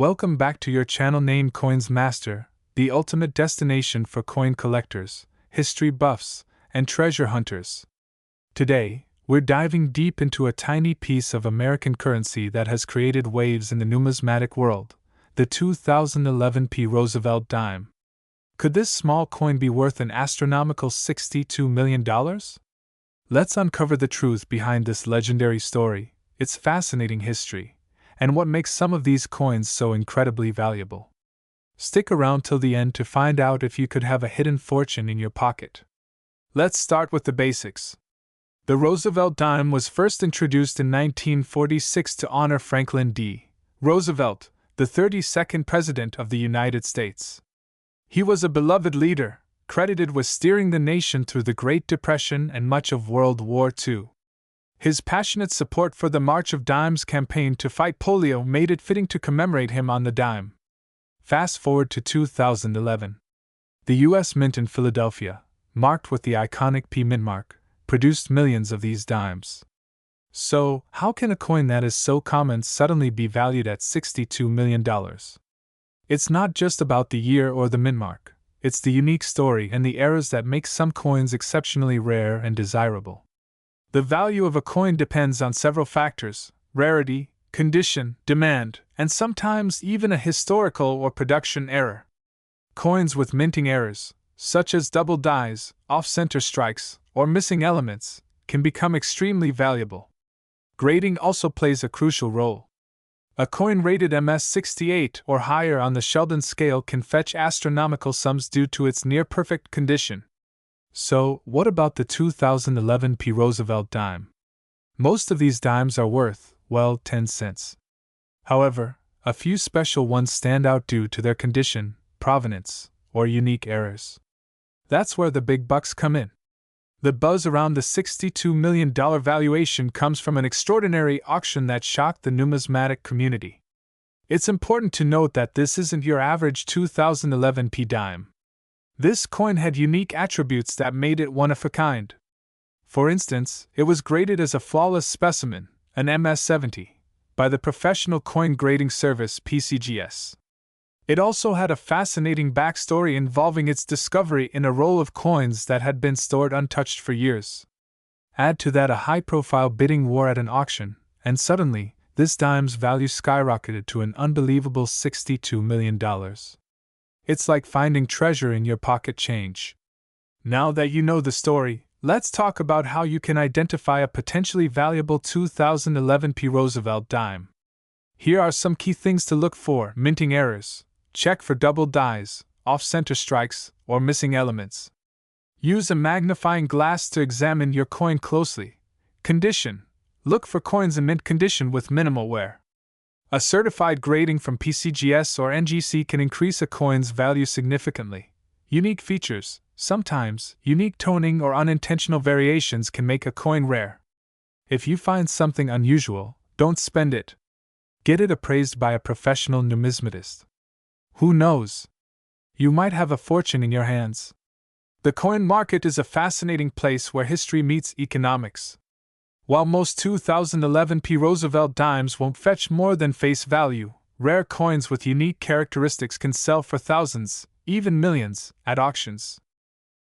Welcome back to your channel named Coins Master, the ultimate destination for coin collectors, history buffs, and treasure hunters. Today, we're diving deep into a tiny piece of American currency that has created waves in the numismatic world, the 2011 Roosevelt dime. Could this small coin be worth an astronomical $62 million? Let's uncover the truth behind this legendary story, its fascinating history, and what makes some of these coins so incredibly valuable. Stick around till the end to find out if you could have a hidden fortune in your pocket. Let's start with the basics. The Roosevelt dime was first introduced in 1946 to honor Franklin D. Roosevelt, the 32nd President of the United States. He was a beloved leader, credited with steering the nation through the Great Depression and much of World War II. His passionate support for the March of Dimes campaign to fight polio made it fitting to commemorate him on the dime. Fast forward to 2011. The U.S. Mint in Philadelphia, marked with the iconic P Mint mark, produced millions of these dimes. So, how can a coin that is so common suddenly be valued at $62 million? It's not just about the year or the mint mark, it's the unique story and the eras that make some coins exceptionally rare and desirable. The value of a coin depends on several factors: rarity, condition, demand, and sometimes even a historical or production error. Coins with minting errors, such as double dies, off-center strikes, or missing elements, can become extremely valuable. Grading also plays a crucial role. A coin rated MS-68 or higher on the Sheldon scale can fetch astronomical sums due to its near-perfect condition. So, what about the 2011 Roosevelt dime? Most of these dimes are worth, well, 10 cents. However, a few special ones stand out due to their condition, provenance, or unique errors. That's where the big bucks come in. The buzz around the $62 million valuation comes from an extraordinary auction that shocked the numismatic community. It's important to note that this isn't your average 2011 dime. This coin had unique attributes that made it one of a kind. For instance, it was graded as a flawless specimen, an MS-70, by the professional coin grading service PCGS. It also had a fascinating backstory involving its discovery in a roll of coins that had been stored untouched for years. Add to that a high-profile bidding war at an auction, and suddenly, this dime's value skyrocketed to an unbelievable $62 million. It's like finding treasure in your pocket change. Now that you know the story, let's talk about how you can identify a potentially valuable 2011 Roosevelt dime. Here are some key things to look for: minting errors. Check for double dies, off-center strikes, or missing elements. Use a magnifying glass to examine your coin closely. Condition. Look for coins in mint condition with minimal wear. A certified grading from PCGS or NGC can increase a coin's value significantly. Unique features. Sometimes, unique toning or unintentional variations can make a coin rare. If you find something unusual, don't spend it. Get it appraised by a professional numismatist. Who knows? You might have a fortune in your hands. The coin market is a fascinating place where history meets economics. While most 2011 Roosevelt dimes won't fetch more than face value, rare coins with unique characteristics can sell for thousands, even millions, at auctions.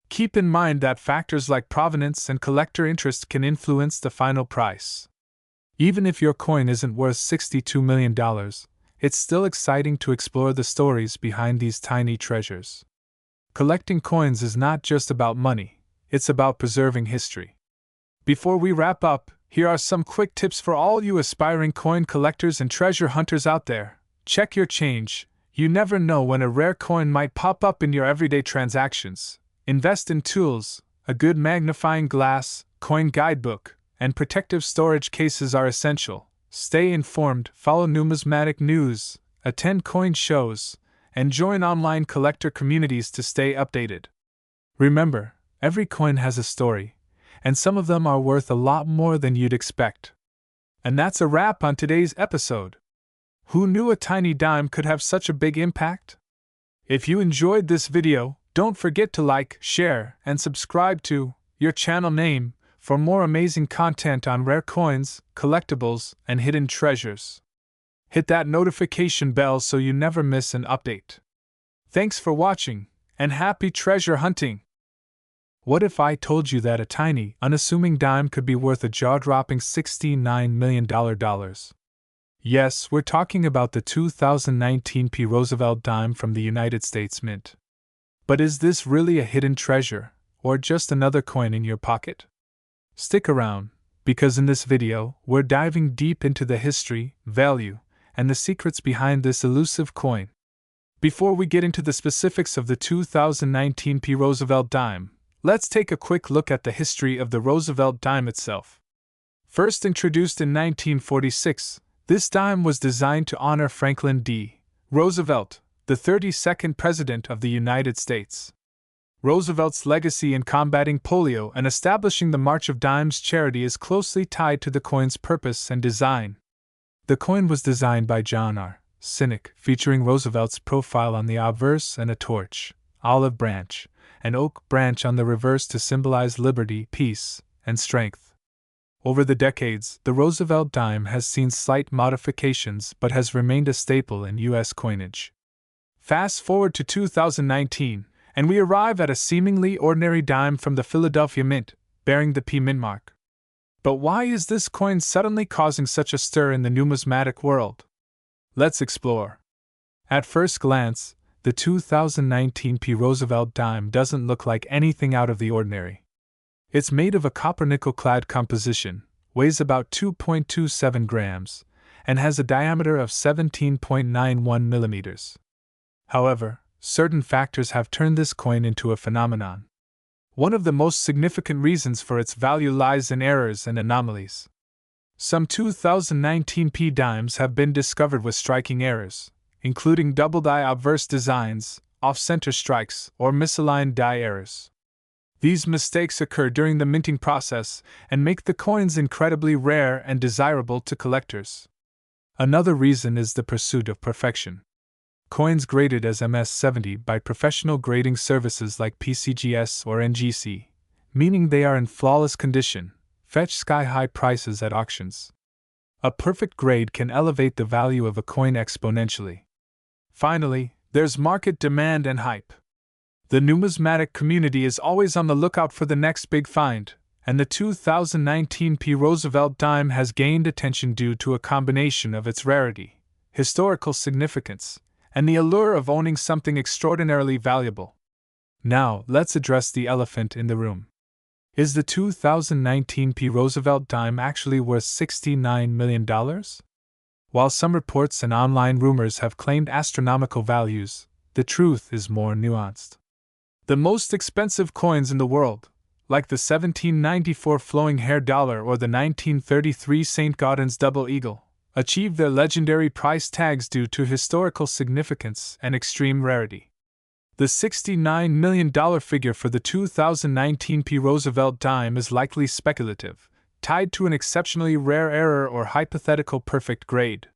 Keep in mind that factors like provenance and collector interest can influence the final price. Even if your coin isn't worth $62 million, it's still exciting to explore the stories behind these tiny treasures. Collecting coins is not just about money, it's about preserving history. Before we wrap up, here are some quick tips for all you aspiring coin collectors and treasure hunters out there. Check your change. You never know when a rare coin might pop up in your everyday transactions. Invest in tools. A good magnifying glass, coin guidebook, and protective storage cases are essential. Stay informed, follow numismatic news, attend coin shows, and join online collector communities to stay updated. Remember, every coin has a story, and some of them are worth a lot more than you'd expect. And that's a wrap on today's episode. Who knew a tiny dime could have such a big impact? If you enjoyed this video, don't forget to like, share, and subscribe to your channel name for more amazing content on rare coins, collectibles, and hidden treasures. Hit that notification bell so you never miss an update. Thanks for watching, and happy treasure hunting! What if I told you that a tiny, unassuming dime could be worth a jaw-dropping $69 million? Yes, we're talking about the 2019 P. Roosevelt dime from the United States Mint. But is this really a hidden treasure, or just another coin in your pocket? Stick around, because in this video, we're diving deep into the history, value, and the secrets behind this elusive coin. Before we get into the specifics of the 2019 P. Roosevelt dime, let's take a quick look at the history of the Roosevelt dime itself. First introduced in 1946, this dime was designed to honor Franklin D. Roosevelt, the 32nd President of the United States. Roosevelt's legacy in combating polio and establishing the March of Dimes charity is closely tied to the coin's purpose and design. The coin was designed by John R. Sinek, featuring Roosevelt's profile on the obverse and a torch, olive branch, and oak branch on the reverse to symbolize liberty, peace, and strength. Over the decades, the Roosevelt dime has seen slight modifications but has remained a staple in U.S. coinage. Fast forward to 2019, and we arrive at a seemingly ordinary dime from the Philadelphia Mint, bearing the P Mint mark. But why is this coin suddenly causing such a stir in the numismatic world? Let's explore. At first glance, the 2019 P. Roosevelt dime doesn't look like anything out of the ordinary. It's made of a copper-nickel-clad composition, weighs about 2.27 grams, and has a diameter of 17.91 millimeters. However, certain factors have turned this coin into a phenomenon. One of the most significant reasons for its value lies in errors and anomalies. Some 2019 P dimes have been discovered with striking errors, including double die obverse designs, off-center strikes, or misaligned die errors. These mistakes occur during the minting process and make the coins incredibly rare and desirable to collectors. Another reason is the pursuit of perfection. Coins graded as MS-70 by professional grading services like PCGS or NGC, meaning they are in flawless condition, fetch sky-high prices at auctions. A perfect grade can elevate the value of a coin exponentially. Finally, there's market demand and hype. The numismatic community is always on the lookout for the next big find, and the 2019 P. Roosevelt dime has gained attention due to a combination of its rarity, historical significance, and the allure of owning something extraordinarily valuable. Now, let's address the elephant in the room. Is the 2019 P. Roosevelt dime actually worth $69 million? While some reports and online rumors have claimed astronomical values, the truth is more nuanced. The most expensive coins in the world, like the 1794 flowing hair dollar or the 1933 St. Gaudens double eagle, achieved their legendary price tags due to historical significance and extreme rarity. The $69 million figure for the 2019 P. Roosevelt dime is likely speculative, tied to an exceptionally rare error or hypothetical perfect grade.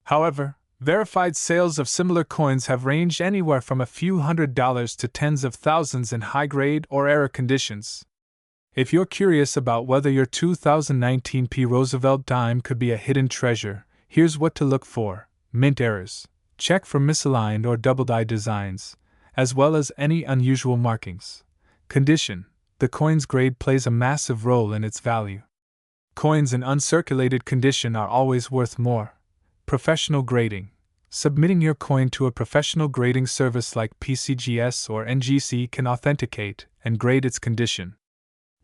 However, verified sales of similar coins have ranged anywhere from a few $100s to tens of thousands in high-grade or error conditions. If you're curious about whether your 2019 P. Roosevelt dime could be a hidden treasure, here's what to look for: mint errors, check for misaligned or double-die designs, as well as any unusual markings. Condition: the coin's grade plays a massive role in its value. Coins in uncirculated condition are always worth more. Professional grading: submitting your coin to a professional grading service like PCGS or NGC can authenticate and grade its condition.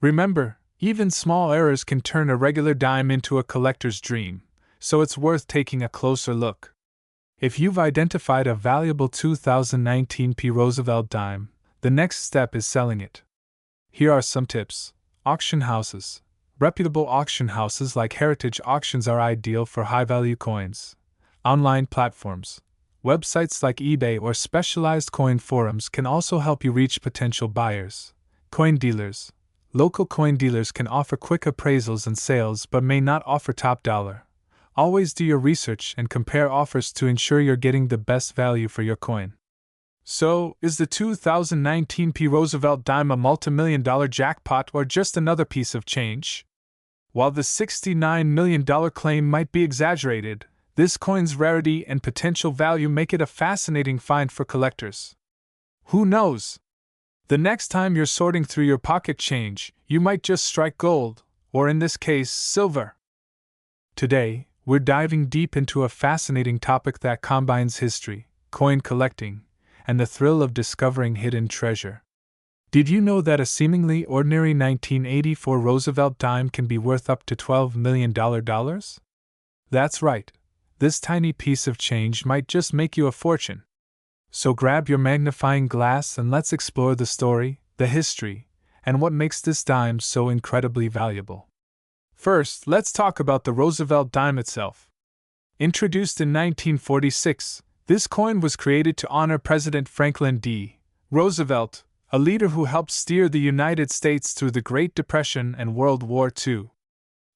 Remember, even small errors can turn a regular dime into a collector's dream, so it's worth taking a closer look. If you've identified a valuable 2019 P. Roosevelt dime, the next step is selling it. Here are some tips. Auction houses. Reputable auction houses like Heritage Auctions are ideal for high-value coins. Online platforms. Websites like eBay or specialized coin forums can also help you reach potential buyers. Coin dealers. Local coin dealers can offer quick appraisals and sales but may not offer top dollar. Always do your research and compare offers to ensure you're getting the best value for your coin. So, is the 2019 P. Roosevelt dime a multi-million-dollar jackpot or just another piece of change? While the $69 million claim might be exaggerated, this coin's rarity and potential value make it a fascinating find for collectors. Who knows? The next time you're sorting through your pocket change, you might just strike gold, or in this case, silver. Today, we're diving deep into a fascinating topic that combines history, coin collecting, and the thrill of discovering hidden treasure. Did you know that a seemingly ordinary 1984 Roosevelt dime can be worth up to $12 million? That's right. This tiny piece of change might just make you a fortune. So grab your magnifying glass and let's explore the story, the history, and what makes this dime so incredibly valuable. First, let's talk about the Roosevelt dime itself. Introduced in 1946, this coin was created to honor President Franklin D. Roosevelt, a leader who helped steer the United States through the Great Depression and World War II.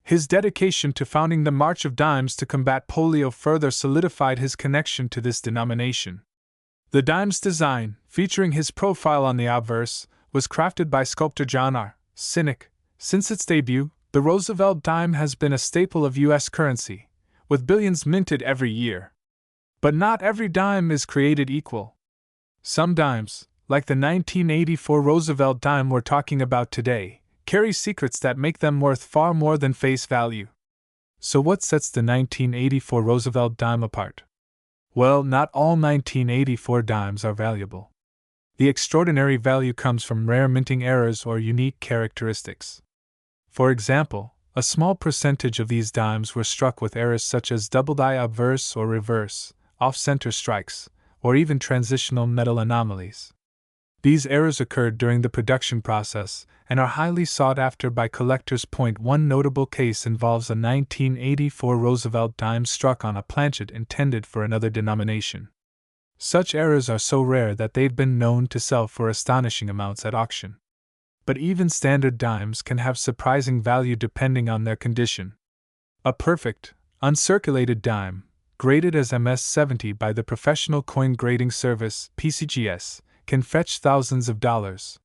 His dedication to founding the March of Dimes to combat polio further solidified his connection to this denomination. The dime's design, featuring his profile on the obverse, was crafted by sculptor John R. Sinek. Since its debut, the Roosevelt dime has been a staple of U.S. currency, with billions minted every year. But not every dime is created equal. Some dimes, like the 1984 Roosevelt dime we're talking about today, carry secrets that make them worth far more than face value. So what sets the 1984 Roosevelt dime apart? Well, not all 1984 dimes are valuable. The extraordinary value comes from rare minting errors or unique characteristics. For example, a small percentage of these dimes were struck with errors such as double die obverse or reverse, off-center strikes, or even transitional metal anomalies. These errors occurred during the production process and are highly sought after by collectors. One notable case involves a 1984 Roosevelt dime struck on a planchet intended for another denomination. Such errors are so rare that they've been known to sell for astonishing amounts at auction. But even standard dimes can have surprising value depending on their condition. A perfect, uncirculated dime, graded as MS-70 by the Professional Coin Grading Service (PCGS), can fetch thousands of dollars.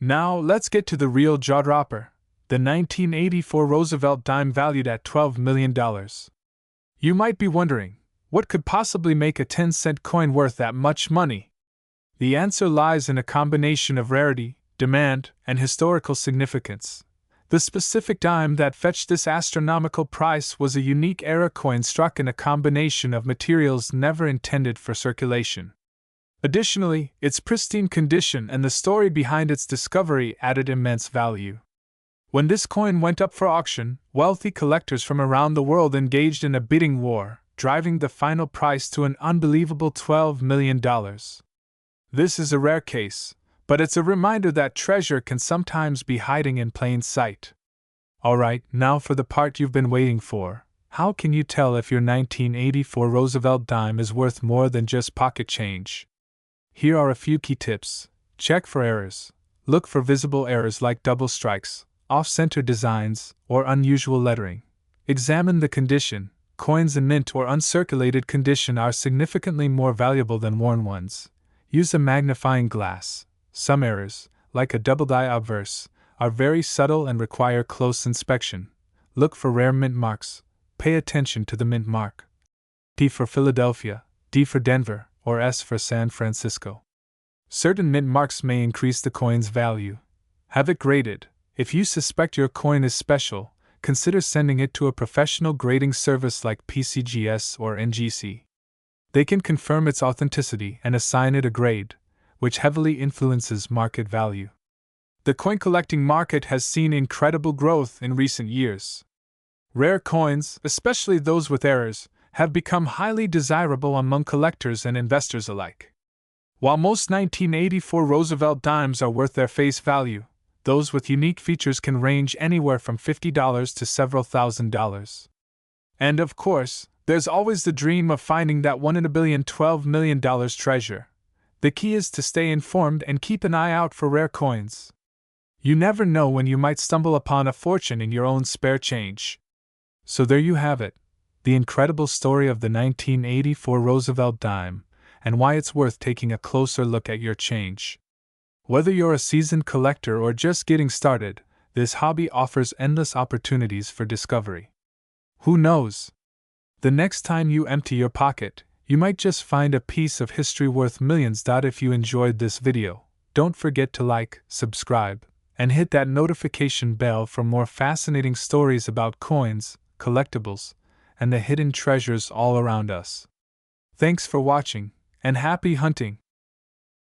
Now let's get to the real jaw-dropper, the 1984 Roosevelt dime valued at $12 million. You might be wondering, what could possibly make a 10-cent coin worth that much money? The answer lies in a combination of rarity, demand, and historical significance. The specific dime that fetched this astronomical price was a unique era coin struck in a combination of materials never intended for circulation. Additionally, its pristine condition and the story behind its discovery added immense value. When this coin went up for auction, wealthy collectors from around the world engaged in a bidding war, driving the final price to an unbelievable $12 million. This is a rare case, but it's a reminder that treasure can sometimes be hiding in plain sight. Alright, now for the part you've been waiting for. How can you tell if your 1984 Roosevelt dime is worth more than just pocket change? Here are a few key tips. Check for errors. Look for visible errors like double strikes, off-center designs, or unusual lettering. Examine the condition. Coins in mint or uncirculated condition are significantly more valuable than worn ones. Use a magnifying glass. Some errors, like a double die obverse, are very subtle and require close inspection. Look for rare mint marks. Pay attention to the mint mark. P for Philadelphia, D for Denver, or S for San Francisco. Certain mint marks may increase the coin's value. Have it graded. If you suspect your coin is special, consider sending it to a professional grading service like PCGS or NGC. They can confirm its authenticity and assign it a grade, which heavily influences market value. The coin collecting market has seen incredible growth in recent years. Rare coins, especially those with errors, have become highly desirable among collectors and investors alike. While most 1984 Roosevelt dimes are worth their face value, those with unique features can range anywhere from $50 to several $1,000s. And of course, there's always the dream of finding that one in a billion $12 million treasure. The key is to stay informed and keep an eye out for rare coins. You never know when you might stumble upon a fortune in your own spare change. So there you have it, the incredible story of the 1984 Roosevelt dime, and why it's worth taking a closer look at your change. Whether you're a seasoned collector or just getting started, this hobby offers endless opportunities for discovery. Who knows? The next time you empty your pocket, you might just find a piece of history worth millions. If you enjoyed this video, don't forget to like, subscribe, and hit that notification bell for more fascinating stories about coins, collectibles, and the hidden treasures all around us. Thanks for watching, and happy hunting!